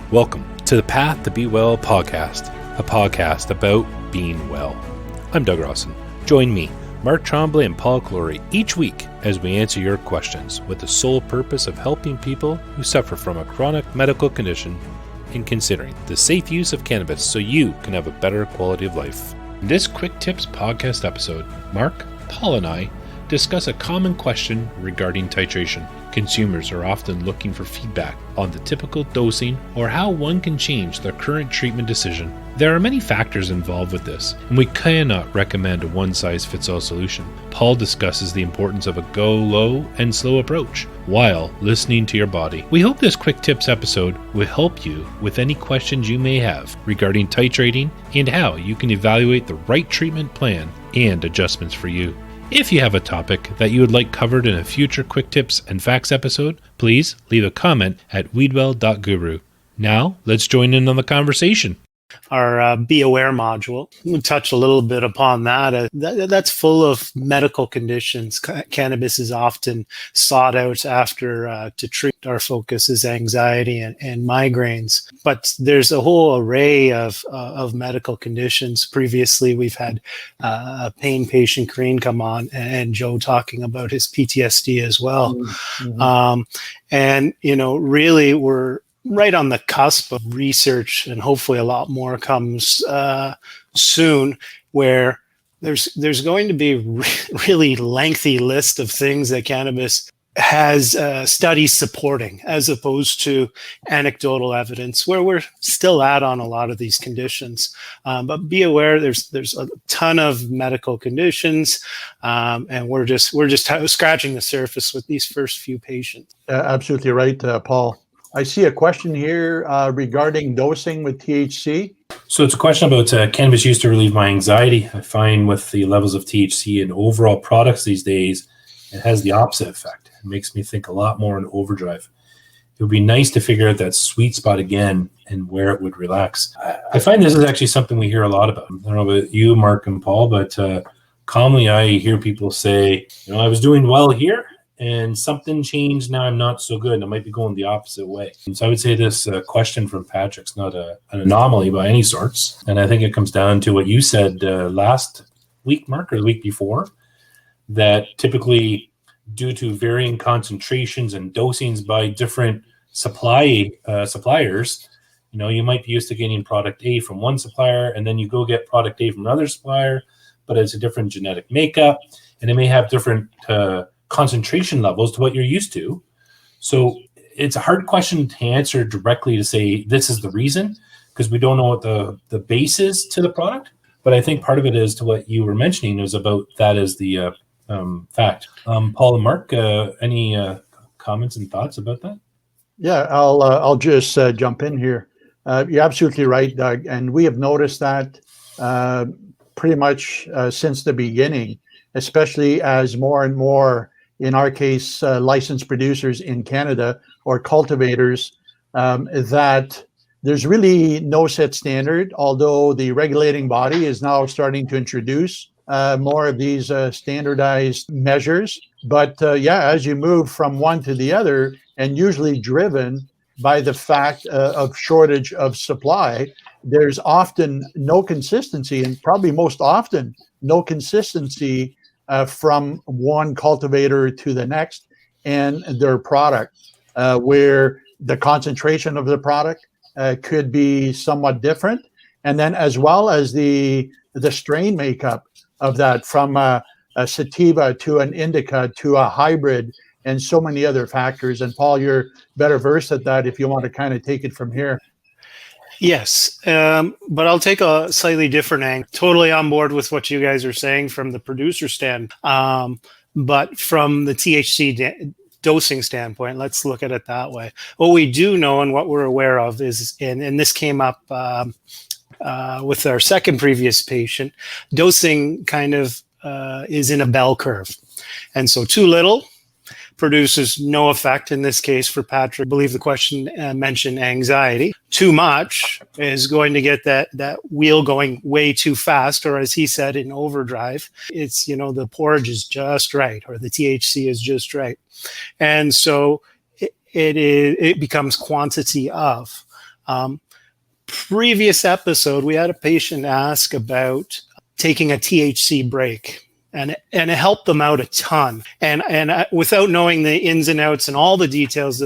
Welcome to the Path to Be Well podcast, a podcast about being well. I'm Doug Rawson. Join me, Mark Tremblay and Paul Clory each week as we answer your questions with the sole purpose of helping people who suffer from a chronic medical condition in considering the safe use of cannabis so you can have a better quality of life. In this Quick Tips podcast episode, Mark, Paul, and I discuss a common question regarding titration. Consumers are often looking for feedback on the typical dosing or how one can change their current treatment decision. There are many factors involved with this, and we cannot recommend a one-size-fits-all solution. Paul discusses the importance of a go low and slow approach while listening to your body. We hope this Quick Tips episode will help you with any questions you may have regarding titrating and how you can evaluate the right treatment plan and adjustments for you. If you have a topic that you would like covered in a future Quick Tips and Facts episode, please leave a comment at weedwell.guru. Now, let's join in on the conversation. Our Be Aware module. We'll touch a little bit upon that. That's full of medical conditions. Cannabis is often sought out after to treat. Our focus is anxiety and migraines. But there's a whole array of medical conditions. Previously, we've had a pain patient, Kareen, come on, and Joe talking about his PTSD as well. Mm-hmm. And, really we're right on the cusp of research, and hopefully a lot more comes soon, where there's going to be really lengthy list of things that cannabis has studies supporting, as opposed to anecdotal evidence, where we're still at on a lot of these conditions. But be aware, there's a ton of medical conditions, and we're just scratching the surface with these first few patients. Absolutely right, Paul. I see a question here regarding dosing with THC. So it's a question about cannabis used to relieve my anxiety. I find with the levels of THC in overall products these days, it has the opposite effect. It makes me think a lot more in overdrive. It would be nice to figure out that sweet spot again and where it would relax. I find this is actually something we hear a lot about. I don't know about you, Mark and Paul, but commonly I hear people say, I was doing well here, and something changed, now I'm not so good, and I might be going the opposite way. And so I would say this question from Patrick's not an anomaly by any sorts. And I think it comes down to what you said last week, Mark, or the week before, that typically due to varying concentrations and dosings by different suppliers, you might be used to getting product A from one supplier, and then you go get product A from another supplier, but it's a different genetic makeup, and it may have different concentration levels to what you're used to. So it's a hard question to answer directly to say this is the reason, because we don't know what the base is to the product. But I think part of it is to what you were mentioning is about that as the fact. Paul and Mark, any comments and thoughts about that? Yeah, I'll just jump in here. You're absolutely right, Doug. And we have noticed that pretty much since the beginning, especially as more and more, in our case, licensed producers in Canada or cultivators, that there's really no set standard, although the regulating body is now starting to introduce more of these standardized measures. But as you move from one to the other, and usually driven by the fact of shortage of supply, there's often no consistency, and probably most often no consistency from one cultivator to the next and their product, where the concentration of the product could be somewhat different. And then as well as the strain makeup of that, from a sativa to an indica to a hybrid, and so many other factors. And Paul, you're better versed at that if you want to kind of take it from here. Yes, but I'll take a slightly different angle. Totally on board with what you guys are saying from the producer stand, but from the THC dosing standpoint, let's look at it that way. What we do know and what we're aware of is, and this came up with our second previous patient, dosing kind of is in a bell curve. And so too little produces no effect. In this case for Patrick, I believe the question mentioned anxiety. Too much is going to get that wheel going way too fast, or as he said, in overdrive. It's, the porridge is just right, or the THC is just right. And so it becomes quantity of. Previous episode, we had a patient ask about taking a THC break. And it helped them out a ton. And without knowing the ins and outs and all the details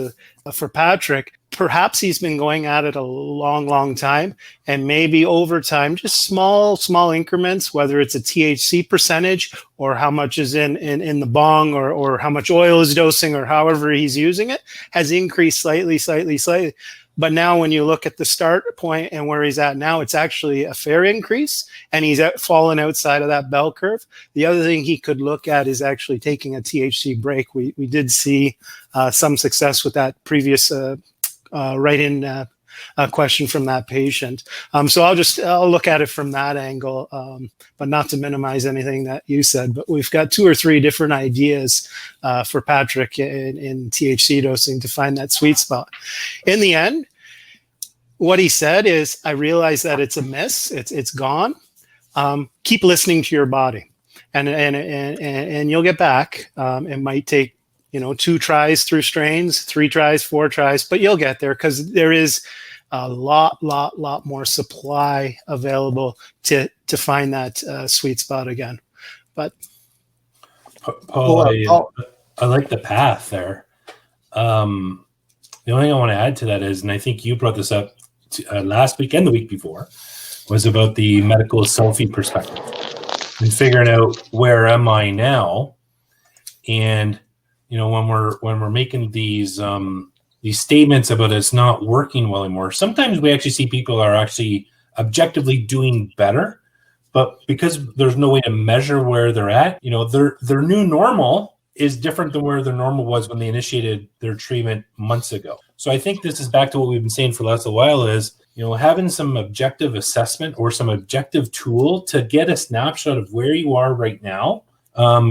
for Patrick, perhaps he's been going at it a long, long time. And maybe over time, just small increments, whether it's a THC percentage or how much is in the bong or how much oil is dosing or however he's using it, has increased slightly. But now when you look at the start point and where he's at now, it's actually a fair increase, and he's fallen outside of that bell curve. The other thing he could look at is actually taking a THC break. We did see some success with that previous write-in question from that patient. So I'll look at it from that angle, but not to minimize anything that you said. But we've got 2 or 3 different ideas for Patrick in THC dosing to find that sweet spot. In the end, what he said is, I realize that it's a miss. It's gone. Keep listening to your body, and you'll get back. It might take 2 tries through strains, 3 tries, 4 tries, but you'll get there because there is a lot more supply available to find that sweet spot again. But Paul, I like the path there. The only thing I want to add to that is, and I think you brought this up last week and the week before, was about the medical selfie perspective and figuring out where am I now. And when we're making these statements about it's not working well anymore, sometimes we actually see people are actually objectively doing better, but because there's no way to measure where they're at, their new normal is different than where their normal was when they initiated their treatment months ago. So I think this is back to what we've been saying for the last while is, having some objective assessment or some objective tool to get a snapshot of where you are right now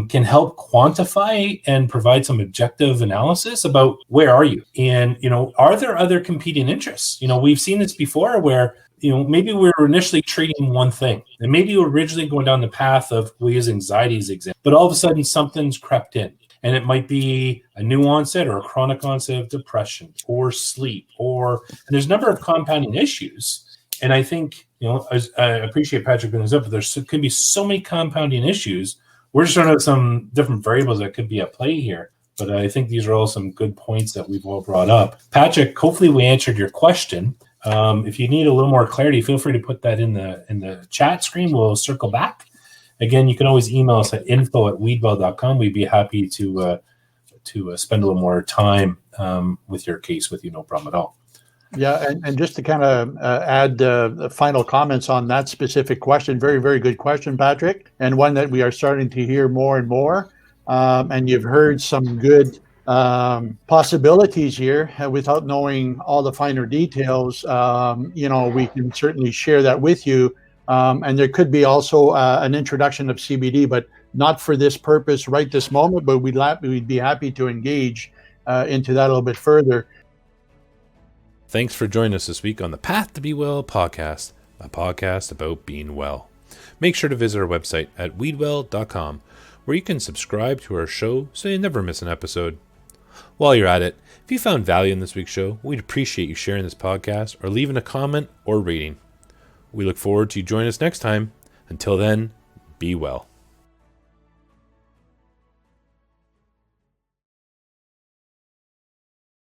can help quantify and provide some objective analysis about where are you, and are there other competing interests? We've seen this before where maybe we were initially treating one thing, and maybe you were originally going down the path of, we use anxiety as an example, but all of a sudden something's crept in, and it might be a new onset or a chronic onset of depression or sleep, and there's a number of compounding issues. And I think I appreciate Patrick bringing this up, but there could be so many compounding issues. We're just trying out some different variables that could be at play here. But I think these are all some good points that we've all brought up. Patrick, hopefully we answered your question. If you need a little more clarity, feel free to put that in the chat screen. We'll circle back. Again, you can always email us at info@weedwell.com. We'd be happy to spend a little more time with your case with you, no problem at all. Yeah, and just to kind of add the final comments on that specific question, very, very good question, Patrick, and one that we are starting to hear more and more. And you've heard some good possibilities here without knowing all the finer details. We can certainly share that with you. And there could be also an introduction of CBD, but not for this purpose right this moment, but we'd be happy to engage into that a little bit further. Thanks for joining us this week on the Path to Be Well podcast, a podcast about being well. Make sure to visit our website at weedwell.com, where you can subscribe to our show so you never miss an episode. While you're at it, if you found value in this week's show, we'd appreciate you sharing this podcast or leaving a comment or rating. We look forward to you joining us next time. Until then, be well.